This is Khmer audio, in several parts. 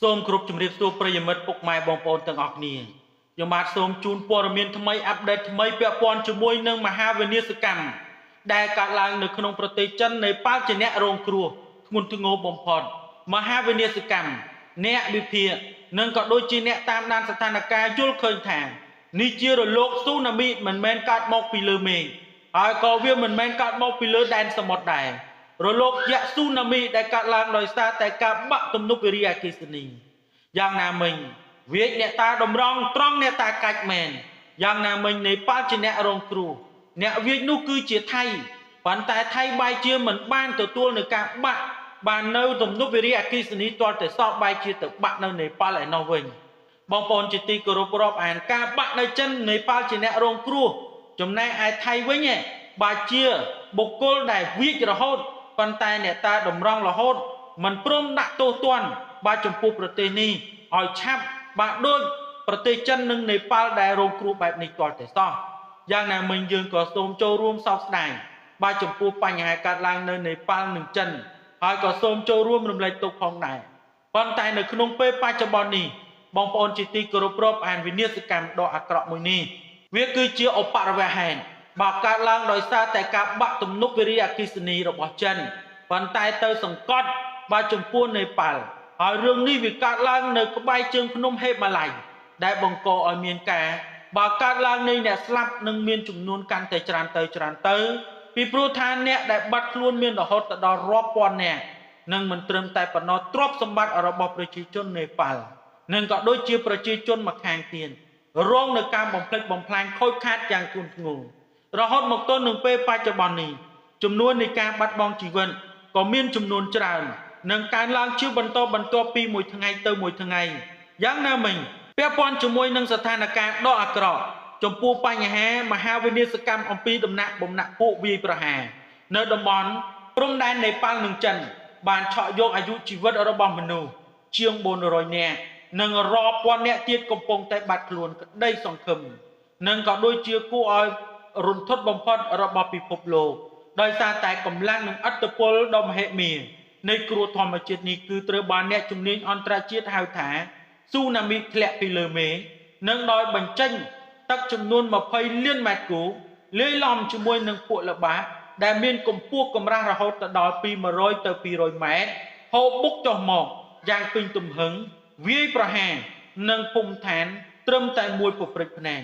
សូមគ្រប់ជំរាបសួរប្រិយមិត្តពុកម៉ែបងប្អូនទាំងអស់គ្នាខ្ញុំបាទសូមជូនព័ត៌មានថ្មីអាប់ដេតថ្មីពាក់ព័ន្ធជាមួយនឹងមហាវិនាសកម្មដែលកើតឡើងនៅក្នុងប្រទេសចិននៃប៉ាល់ជាអ្នករងគ្រោះធ្ងន់ធ្ងរបំផុតមហាវិនាសកម្មអ្នកវិភាគនិងក៏ដូចជាអ្នកតាមដានស្ថានភាពយល់ឃើញថានេះជារលកស៊ូណាមីមិនមែនកើតមកពីលើមេឃហើយក៏វាមិនមែនកើតមកពីលើដែនសមុទ្រដែររលកយៈស៊ូណាមីដែលកើតឡើងដោយសារតែការបាក់ទំនប់វារីអគ្គិសនីយ៉ាងណាមិញវាអ្នកតាតម្រង់ត្រង់អ្នកតាកាច់មែនយ៉ាងណាមិញនៃប៉ាល់ជាអ្នករងគ្រោះអ្នកវានោះគឺជាថៃប៉ុន្តែថៃបែរជាមិនបានទទួលនឹងការបាក់បាននៅទំនប់វារីអគ្គិសនីទាល់តែសោកបែរជាទៅបាក់នៅនេប៉ាល់ឯណោះវិញបងប្អូនជាទីគោរពរាប់អានការបាក់នៅចិននេប៉ាល់ជាអ្នករងគ្រោះចំណែកឯថៃវិញបើជាបុគ្គលដែលវាចរហូតប៉ុន្តែអ្នកតាតម្រង់រហូតមិនព្រមដាក់ទោសទណ្ឌបាទចំពោះប្រទេសនេះឲ្យឆាប់បាទដូចប្រទេសចិននិងនេប៉ាល់ដែលរងគ្រោះបែបនេះទាល់តែសោះយ៉ាងណាមិញយើងក៏សូមចូលរួមសោកស្ដាយបាទចំពោះបញ្ហាកើតឡើងនៅនេប៉ាល់និងចិនហើយក៏សូមចូលរួមរំលែកទុក្ខផងដែរប៉ុន្តែនៅក្នុងពេលបច្ចុប្បន្ននេះបងប្អូនជាទីគោរពរាប់អានវិនាសកម្មដ៏អាក្រក់មួយនេះវាគឺជាឧបទ្រវហេតុបើកើតឡើងដោយសារតែការបាក់ទំនប់វារីអគ្គិសនីរបស់ចិនប៉ុន្តែទៅសង្កត់បាទចំពោះនេប៉ាល់ហើយរឿងនេះវាកើតឡើងនៅក្បែរជើងភ្នំហេម៉ាឡៃដែលបង្កឲ្យមានការបើកើតឡើងនៃអ្នកស្លាប់នឹងមានចំនួនកាន់តែច្រើនទៅពីព្រោះថាអ្នកដែលបាត់ខ្លួនមានរហូតដល់រាប់ពាន់នាក់និងមិនត្រឹមតែប៉ុណ្ណោះទ្រព្យសម្បត្តិរបស់ប្រជាជននេប៉ាល់និងក៏ដូចជាប្រជាជនម្ខាងទៀតរងនឹងការបំផ្លិចបំផ្លាញខូចខាតយ៉ាងធ្ងន់ធ្ងររហូតមកទល់នឹងពេលបច្ចុប្បន្ននេះចំនួននៃការបាត់បង់ជីវិតក៏មានចំនួនច្រើននិងកើនឡើងជាបន្តបន្ទាប់ពីមួយថ្ងៃទៅមួយថ្ងៃយ៉ាងណាមិញពាក់ព័ន្ធជាមួយនឹងស្ថានភាពដ៏អាក្រក់ចំពោះបញ្ហាមហាវិនាសកម្មអំពីដំណាក់បំណាក់ពួកវាយប្រហារនៅតំបន់ព្រំដែននេប៉ាល់និងចិនបានឆក់យកអាយុជីវិតរបស់មនុស្សជាង400នាក់និងរាប់ពាន់នាក់ទៀតកំពុងតែបាត់ខ្លួនក្តីសង្ឃឹមនិងក៏ដូចជាគួរឲ្យរន្ធត់បំផុតរបស់ពិភពលោកដោយសារតែកម្លាំងនិងឥទ្ធិពលដ៏មហិមានៃគ្រោះធម្មជាតិនេះគឺត្រូវបានអ្នកជំនាញអន្តរជាតិហៅថាស៊ូណាមីធ្លាក់ពីលើមេឃនិងដោយបញ្ចេញទឹកចំនួន20លានម៉ែត្រគូបលាយឡំជាមួយនឹងពួកល្បាតដែលមានកម្ពស់កម្រាស់រហូតដល់ពី100ទៅ200ម៉ែត្រហូរបុកចុះមកយ៉ាងពេញទំហឹងវាយប្រហារនិងភូមិឋានត្រឹមតែមួយពព្រឹកភ្នែក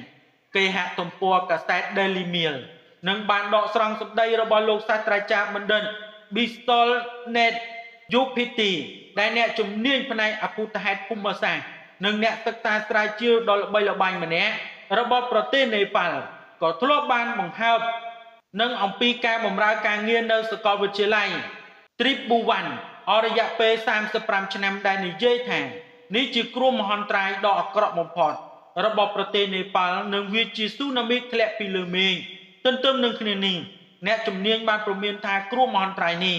គេហទំព័រកាសែត Daily Mail នឹងបានដកស្រង់សម្ដីរបស់លោកសាស្ត្រាចារ្យបណ្ឌិត Bistol Net Yupiti ដែលអ្នកជំនាញផ្នែកអភូតហេតុភូមិសាស្ត្រនិងអ្នកសិក្សាស្រាវជ្រាវដ៏ល្បីល្បាញម្នាក់របស់ប្រទេសនេប៉ាល់ក៏ធ្លាប់បានបង្ហើបនឹងអំពីការបម្រើការងារនៅសាកលវិទ្យាល័យ Tribhuvan អស់រយៈពេល35ឆ្នាំដែលនិយាយថានេះជាគ្រោះមហន្តរាយដ៏អាក្រក់បំផុតរបស់ប្រទេសនេប៉ាល់និងវាជាស៊ូណាមីធ្លាក់ពីលើមេឃទន្ទឹមនឹងគ្នានេះអ្នកជំនាញបានព្រមានថាគ្រោះមហន្តរាយនេះ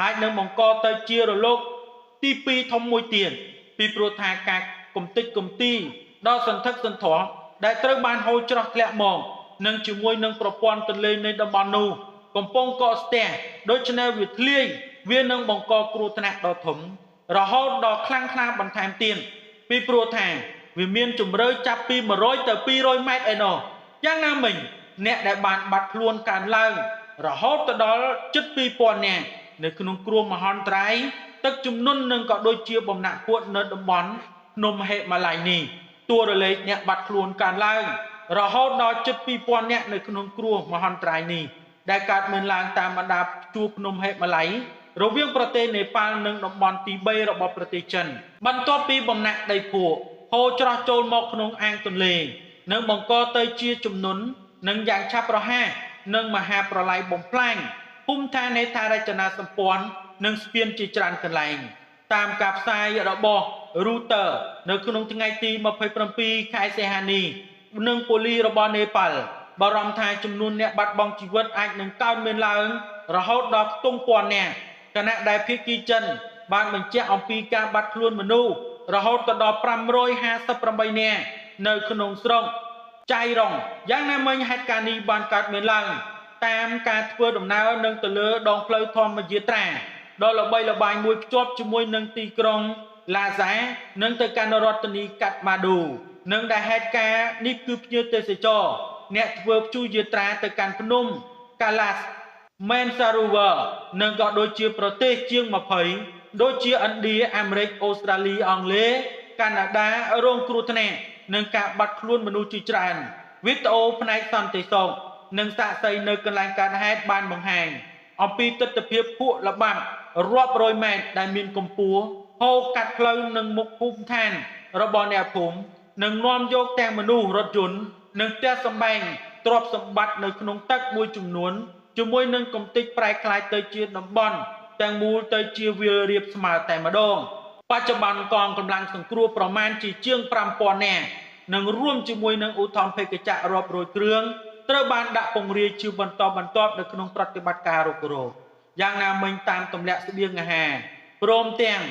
អាចនឹងបង្កទៅជារលកទី2ធំមួយទៀតពីព្រោះថាការកំទេចកំទីដ៏សន្ធឹកសន្ធាប់ដែលត្រូវបានហូរច្រោះធ្លាក់មកនិងជាមួយនឹងប្រព័ន្ធទន្លេនៃតំបន់នោះកំពុងកកស្ទះដូច្នេះវាធ្លាយវានឹងបង្កគ្រោះថ្នាក់ដ៏ធំរហូតដល់ខ្លាំងក្លាបន្ថែមទៀតពីព្រោះថាវាមានជម្រៅចាប់ពី100ទៅ200ម៉ែត្រឯណោះយ៉ាងណាមិញអ្នកដែលបានបាត់ខ្លួនកើនឡើងរហូតទៅដល់ជិត2000នាក់នៅក្នុងគ្រោះមហន្តរាយទឹកជំនន់និងក៏ដូចជាបំណាក់ពួតនៅតំបន់ភ្នំហេម៉ាឡៃនេះតួរលេខអ្នកបាត់ខ្លួនកើនឡើងរហូតដល់ជិត2000នាក់នៅក្នុងគ្រោះមហន្តរាយនេះដែលកើតមានឡើងតាមបណ្ដាជួរភ្នំហេម៉ាឡៃរវាងប្រទេសនេប៉ាល់និងតំបន់ទី3របស់ប្រទេសចិនបន្ទាប់ពីបំណាក់ដីភក់ហូរច្រោះចូលមកក្នុងអាងទន្លេនិងបង្កទៅជាជំនន់និងយ៉ាងឆាប់រហ័សនិងមហាប្រឡាយបំផ្លាញភូមិឋានហេដ្ឋារចនាសម្ព័ន្ធនិងស្ពានជាច្រើនកន្លែងតាមការផ្សាយរបស់ Reuters នៅក្នុងថ្ងៃទី27ខែសីហានេះនិងប៉ូលីសរបស់នេប៉ាល់បារម្ភថាចំនួនអ្នកបាត់បង់ជីវិតអាចនឹងកើនមានឡើងរហូតដល់ខ្ទង់ពាន់នាក់ខណៈដែលភាគីចិនបានបញ្ជាក់អំពីការបាត់ខ្លួនមនុស្សរហូតដល់558នាក់នៅក្នុងស្រុកចៃរុងយ៉ាងណាមិញហេតុការណ៍នេះបានកើតមានឡើងតាមការធ្វើដំណើរនឹងទៅលើដងផ្លូវធម្មយាត្រាដ៏ល្បីល្បាញមួយភ្ជាប់ជាមួយនឹងទីក្រុង ឡាហ្សានិងទៅកាន់រដ្ឋធានីកាត់ម៉ាឌូនិងដែលហេតុការណ៍នេះគឺភ្ញៀវទេសចរអ្នកធ្វើព្យួរយាត្រាទៅកាន់ភ្នំកាឡាស់មែនសារូវ័រនិងក៏ដូចជាប្រទេសជាង20ដូចជាឥណ្ឌាអាមេរិកអូស្ត្រាលីអង់គ្លេសកាណាដារងគ្រោះថ្នាក់នឹងការបាត់ខ្លួនមនុស្សជាច្រើនវីដេអូផ្នែកសន្តិសុខនិងសាក្សីនៅកន្លែងកើតហេតុបានបង្ហាញអំពីទស្សនវិជ្ជាភក់ល្បាប់រាប់រយម៉ែត្រដែលមានកម្ពស់ហូរកាត់ផ្លូវនិងមុខភូមិឋានរបស់អ្នកភូមិនិងនាំយកទាំងមនុស្សរថយន្តនិងផ្ទះសម្បែងទ្រព្យសម្បត្តិនៅក្នុងទឹកមួយចំនួនជាមួយនឹងកំទេចប្រែក្លាយទៅជាតំបន់ទាំងមូលទៅជាវាលរាបស្មើតែម្ដងបច្ចុប្បន្នកងកម្លាំងសង្គ្រោះប្រមាណជាង 5000 នាក់និងរួមជាមួយនឹងឧទ្ធម្ភាគចក្ររាប់រយគ្រឿងត្រូវបានដាក់ពង្រាយជាបន្តបន្ទាប់នៅក្នុងប្រតិបត្តិការរុករកយ៉ាងណាមិញតាមទម្លាក់ស្បៀងអាហារព្រមទាំង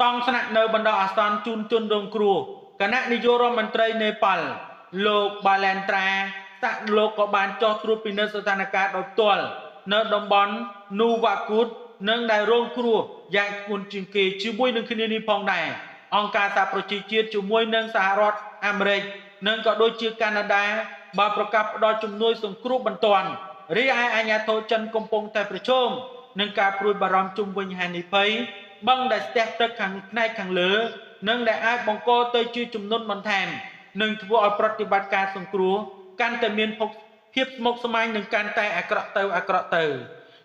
តង់ស្នាក់នៅបណ្ដោះអាសន្នជូនជនរងគ្រោះគណៈនាយករដ្ឋមន្ត្រីនេប៉ាល់លោកបាឡែនត្រាសាក់លោកក៏បានចោះត្រួតពិនិត្យស្ថានភាពដោយផ្ទាល់នៅតំបន់នូវ៉ាគូតនិងដែលរងគ្រោះយ៉ាងធ្ងន់ជាងគេជាមួយនឹងគ្នានេះផងដែរអង្គការសហប្រជាជាតិជាមួយនឹងសហរដ្ឋអាមេរិកនិងក៏ដូចជាកាណាដាបានប្រកាសផ្តល់ជំនួយសង្គ្រោះបន្ទាន់រីឯអាជ្ញាធរចិនកំពុងតែប្រឈមនឹងការព្រួយបារម្ភជុំវិញហានិភ័យបឹងដែលស្ទះទឹកខាងផ្នែកខាងលើនិងដែលអាចបង្កទៅជាជំនន់បន្ថែមនិងធ្វើឲ្យប្រតិបត្តិការសង្គ្រោះកាន់តែមានភាពស្មុគស្មាញនិងកាន់តែអាក្រក់ទៅ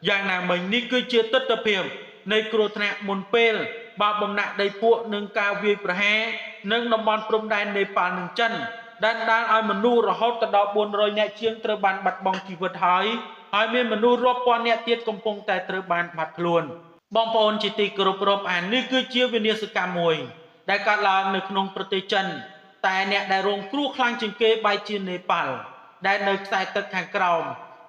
យ៉ាងណាមិញនេះគឺជាទស្សនវិជ្ជានៃគ្រោះថ្នាក់មុនពេលបើបំណាក់ដីភក់នឹងការវាយប្រហារនិងតំបន់ព្រំដែននេប៉ាល់និងចិនដែលដាល់ឲ្យមនុស្សរហូតដល់400នាក់ជាងត្រូវបានបាត់បង់ជីវិតហើយមានមនុស្សរាប់ពាន់នាក់ទៀតកំពុងតែត្រូវបានបាត់ខ្លួនបងប្អូនជាទីគោរពរាប់អាននេះគឺជាវិនាសកម្មមួយដែលកើតឡើងនៅក្នុងប្រទេសចិនតែអ្នកដែលរងគ្រោះខ្លាំងជាងគេបែរជានេប៉ាល់ដែលនៅខ្សែទឹកខាងក្រោម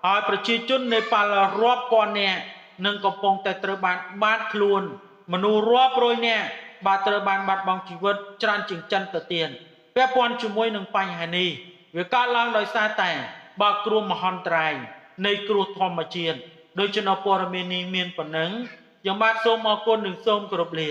ហើយប្រជាជននេប៉ាល់រាប់ពាន់នាក់នឹងកំពុងតែត្រូវបានបាត់ខ្លួនមនុស្សរាប់រយនាក់បាទត្រូវបានបាត់បង់ជីវិតច្រើនជាងចិនទៅទៀតពាក់ព័ន្ធជាមួយនឹងបញ្ហានេះវាកើតឡើងដោយសារតែបើគ្រោះមហន្តរាយនៃគ្រោះធម្មជាតិដោយចំណព័ត៌មាននេះមានប៉ុណ្ណឹងខ្ញុំបាទសូមអរគុណនិងសូមគោរពលា